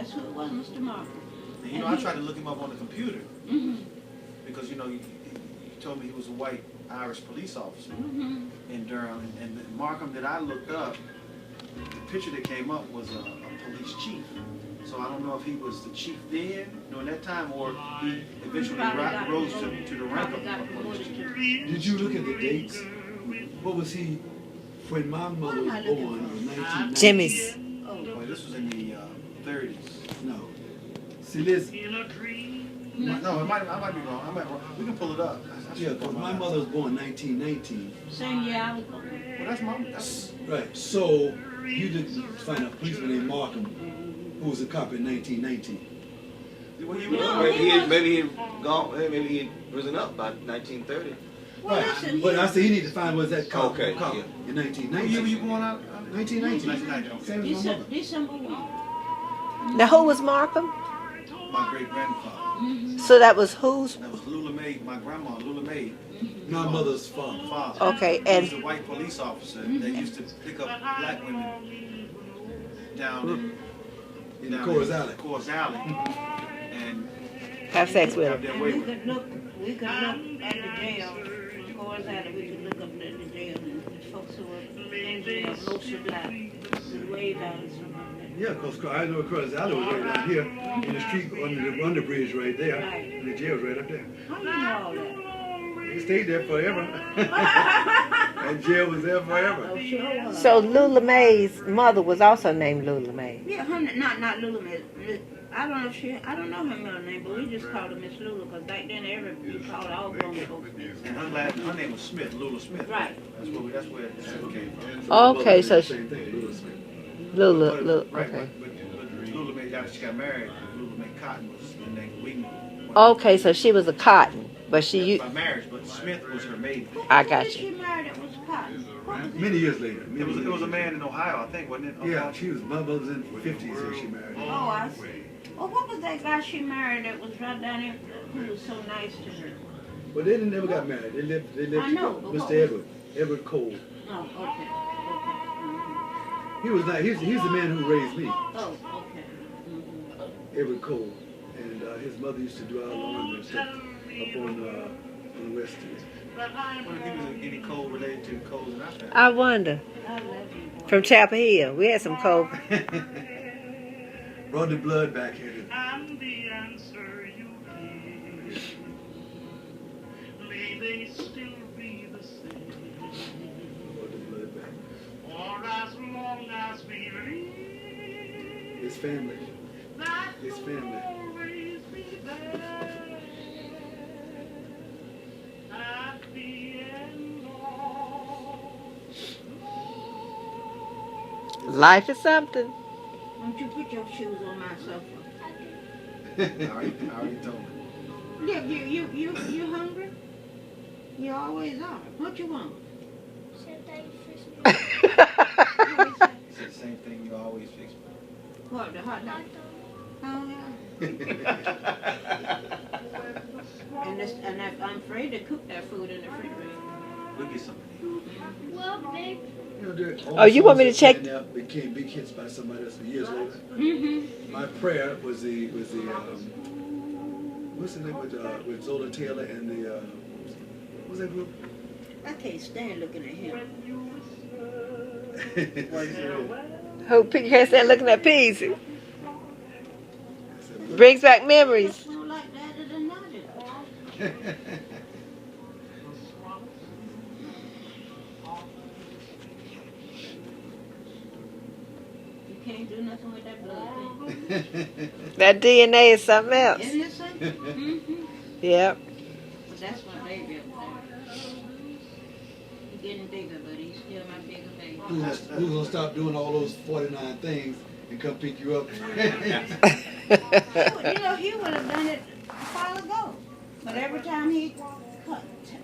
That's who it was, Mr. Markham. And, you know, I tried to look him up on the computer Mm-hmm. because, you know, he told me he was a white Irish police officer Mm-hmm. in Durham. And the Markham that I looked up, the picture that came up was a police chief. So I don't know if he was the chief then during that time, or he eventually rose to the rank of police chief. Did you look at the dates? What was he when my mother was born in 1990? Jimmy's. Oh, Well, this was in the 30s. No. See, listen. No, I might be wrong. We can pull it up. Yeah, because my mother was born 1919. same year I was born. Well, that's mom. That's Right. So you didn't find a policeman named Markham who was a cop in 1919. well, you No, Maybe he gone. Maybe he had risen up by 1930. Well, Right. listen, But I said he need to find was that cop, Okay, cop yeah. in Were 1919. you born out? 1919. 1990. Okay. Same as my mother. December 1. Now, who was Markham? My great grandfather. Mm-hmm. So that was whose? That was Lula Mae. My grandma, Lula Mae. My mother's father. Father. Okay, He and was a white police officer that used to pick up black women down in Coors Alley. Coors Alley. And have sex with have him. their way We with it. could look at the jail. Of course, we could look up at the jail and the folks who were in jail, most of that, the way down and stuff like that. Yeah, because I know Coors Alley was right down here in the street under the bridge right there. Right. And the jail's right up there. How you know all that? He stayed there forever. And jail was there forever. Oh, sure was. So Lula Mae's mother was also named Lula Mae. Yeah, not Lula Mae. I don't know her middle name, but we just called her Miss Lula because back then we called all grown folks. And her name was Smith, Lula Smith. Right. That's where it came from. Okay, so Same thing, Little Smith. Lula, Right, okay. but Lula Mae, after she got married, Lula Mae Cotton was the name we knew. Okay, so she was a cotton, but she. By marriage, but Smith was her maiden. I got Who you. she married that was Cotton? What was it? Many years later. It was a man in Ohio, I think, wasn't it? Yeah, my mother was in the 50s when she married. Oh, I see. Well, what was that guy she married that was right down there who was so nice to her? But they never got married. They lived I know, but what Mr. Edward Cole. Oh, okay. He was not, he's the man who raised me, Oh, okay. Mhm. Edward Cole. And his mother used to do our laundry and stuff up on the west end. I wonder if he was any Cole related to Coles in our family. I wonder. I love you, boy. From Chapel Hill, we had some cold. Brought the blood back here. And the answer you give, may they still be the same, Brought the blood back. or as long as we live, His family. that His will family. always be there. At the end of Life is something. Won't you put your shoes on my sofa? I already told him. Yeah, you hungry? You always are. What you want? He said the same thing you always fix. What, the hot dog? Oh, yeah. And I'm afraid to cook that food in the refrigerator. We'll get something. You know, Oh, you want me to check- That became big hits by somebody else years later. Mm-hmm. My prayer was the what's the name with Zola Taylor and the what's that group? I can't stand looking at him. Who Pink Hair said looking at peas. Brings back memories. Smell like that at a nugget. You can't do nothing with that blood thing. That DNA is something else. Isn't it something? Mm-hmm. Yep. But that's my baby up there. He's getting bigger, but he's still my bigger baby. Who's gonna stop doing all those 49 things and come pick you up? You know, he would have done it a while ago. But every time he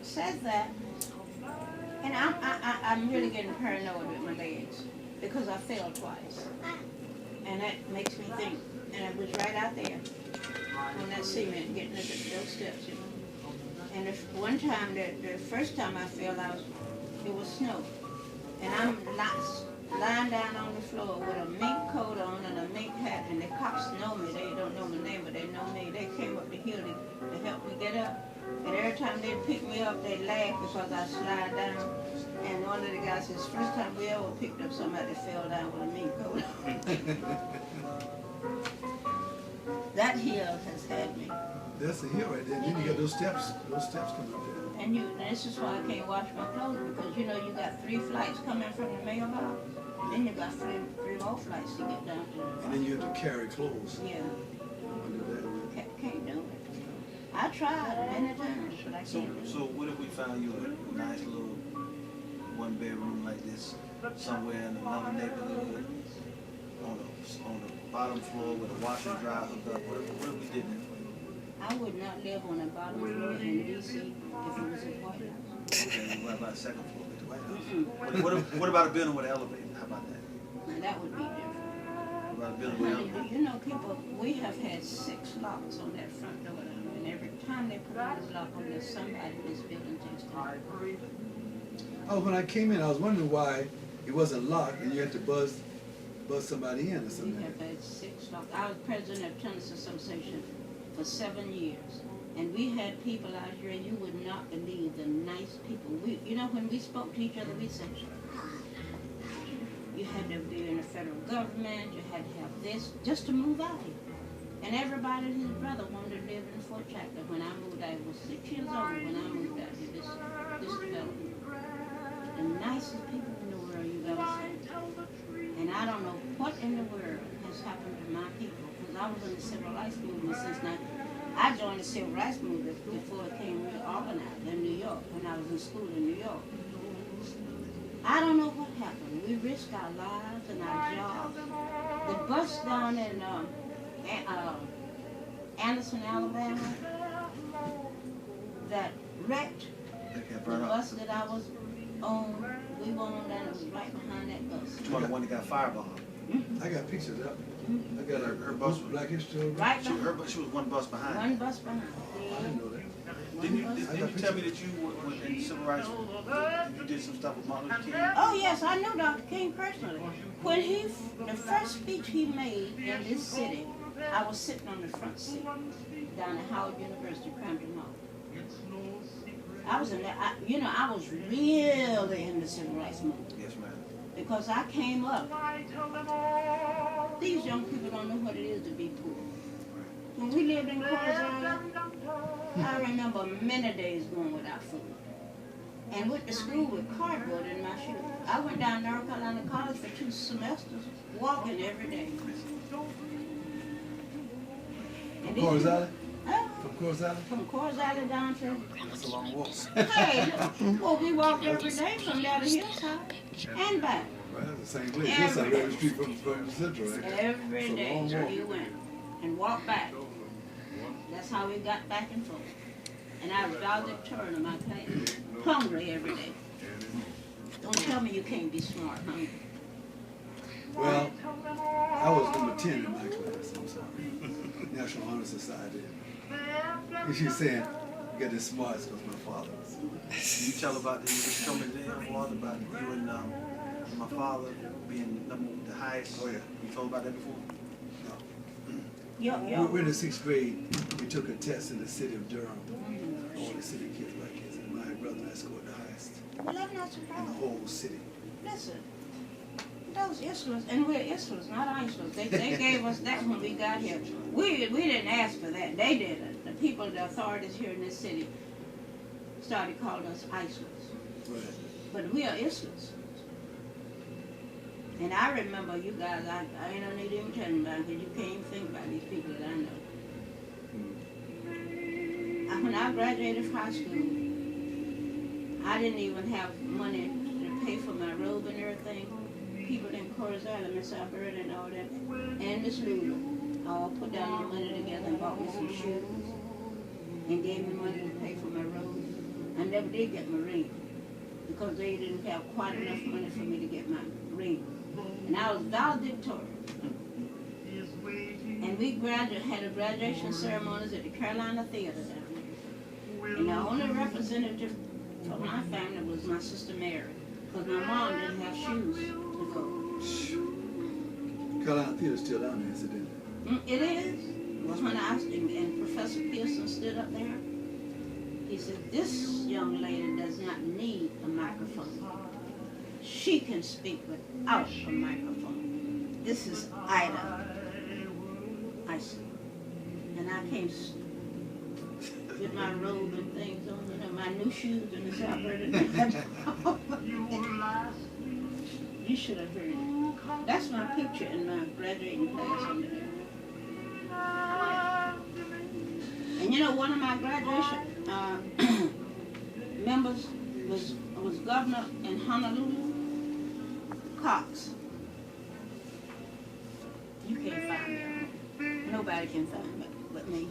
says that, and I'm really getting paranoid with my legs because I fell twice. And that makes me think, and it was right out there on that cement getting those steps, you know. And one time, the first time I fell, it was snow. And I'm lying down on the floor with a mink coat on and a mink hat, and the cops know me. every time they pick me up, they laugh because I slide down. And one of the guys says, first time we ever picked up somebody that fell down with a mink coat. That hill has had me. That's the hill right there. And then you got those steps coming up there. And this is why I can't wash my clothes, because you know you got 3 flights coming from the mailbox. Then you got three more flights to get down to the And then you have to carry clothes Yeah, under that. can't do it. I tried many times, but I So, can't do it. so what if we found you a nice little 1-bedroom like this somewhere in another neighborhood on the bottom floor with a washer and dryer hooked up? What if we did that for you? I would not live on the bottom floor in D.C. if it was a White House. Okay, what about second floor at the White House? Mm-mm. What about a building with an elevator? How about that? Now that would be different. What about a building with an Honey, elevator? do you know people, we have had 6 locks on that front door down there, and every time they put a lock on there, somebody in this building takes time. Oh, when I came in, I was wondering why it wasn't locked and you had to buzz somebody in or We something. have had 6 locks. I was president of Tennis Association for 7 years. And we had people out here, you would not believe the nice people. You know, when we spoke to each other, we said, you had to be in the federal government, you had to have this, just to move out here. And everybody and his brother wanted to live in Fort Chapter. When I moved out, I was 6 years old when I moved out here, this development. The nicest people in the world you've ever seen. And I don't know what in the world has happened to my people, because I was in the civil rights movement since I joined the civil rights movement before it came real organized in New York, when I was in school in New York. I don't know what happened. We risked our lives and our jobs. The bus down in Anderson, Alabama, that wrecked, They can't the burn up. bus that I was on, we went on down, it was right behind that bus. Which one, the one that got firebombed? I got pictures up. I got Her bus was- Black History. Right She behind, was one bus behind. one bus behind. I didn't know that. Didn't you, One bus. didn't you tell me that you were in civil rights, you did some stuff with Martin Luther King? Oh yes, I know Dr. King personally. When the first speech he made in this city, I was sitting on the front seat down at Howard University, Crampton Hall. I was in there, I was really in the civil rights movement Yes, ma'am. because I came up. These young people don't know what it is to be poor. When we lived in Corzine, I remember many days going without food. And went to school with cardboard in my shoes. I went down to North Carolina College for 2 semesters, walking every day. And these- Coors Island? Huh? From Coors Island? From Coors Island down to, That's a long walk. hey, well, we walked every day from there to Hillside and back. Right, that's the same place. This side of the street from Central, right? Every It's a day long walk. we went and walked back. That's how we got back and forth. And I was valedictorian of my class, hungry every day. Don't tell me you can't be smart, hungry. Well, I was number 10 in my class, I'm sorry. National Honor Society. And she's saying, you got this smarts because my father was. Can you tell about the, just tell me the flaws about you and my father being the highest? Oh, yeah. You told about that before? We're in the 6th grade. We took a test in the city of Durham. All the city kids, black kids, and my brother and I scored the highest Well, I'm not in the surprised. whole city. Listen, those Islas, and we're Islas, not Islas. They gave us that when we got here. We didn't ask for that. They did it. The people, the authorities here in this city started calling us Islas. Right. But we are Islas. And I remember you guys, I ain't no need to even tell you about it, because you can't even think about these people that I know. When I graduated from high school, I didn't even have money to pay for my robe and everything. People in Coors Island, Miss Alberta and all that, and Miss Lula, all put down their money together and bought me some shoes and gave me money to pay for my robe. I never did get my ring because they didn't have quite enough money for me to get my ring. And I was valedictorian. And we had a graduation ceremonies at the Carolina Theater down there. And the only representative for my family was my sister Mary, because my mom didn't have shoes to go. Carolina Theater's still down there, isn't it? It is. When I and Professor Pearson stood up there, He said, this young lady does not need a microphone. She can speak without a microphone. This is Ida. I said, and I came with my robe and things on, you know, my new shoes and the supper. You should have heard it. That's my picture in my graduating class under there. And you know, one of my graduation members was governor in Honolulu, Cox. You can't find him. Nobody can find him but me.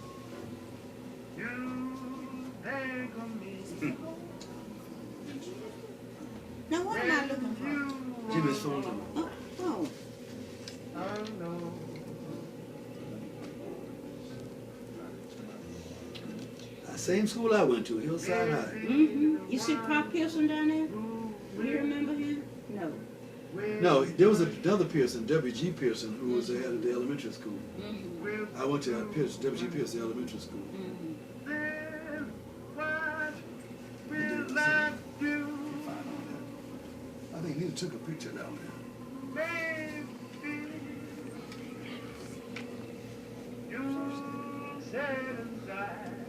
Now what am I looking for? Jimmy's phone number. Oh. Same school I went to, Hillside High. You see Pop Pearson down there? Do you remember him? No. No, there was another Pearson, W.G. Pearson, who was the head of the elementary school. I went to W.G. Pearson Elementary School. I think Nita took a picture down there. You said inside.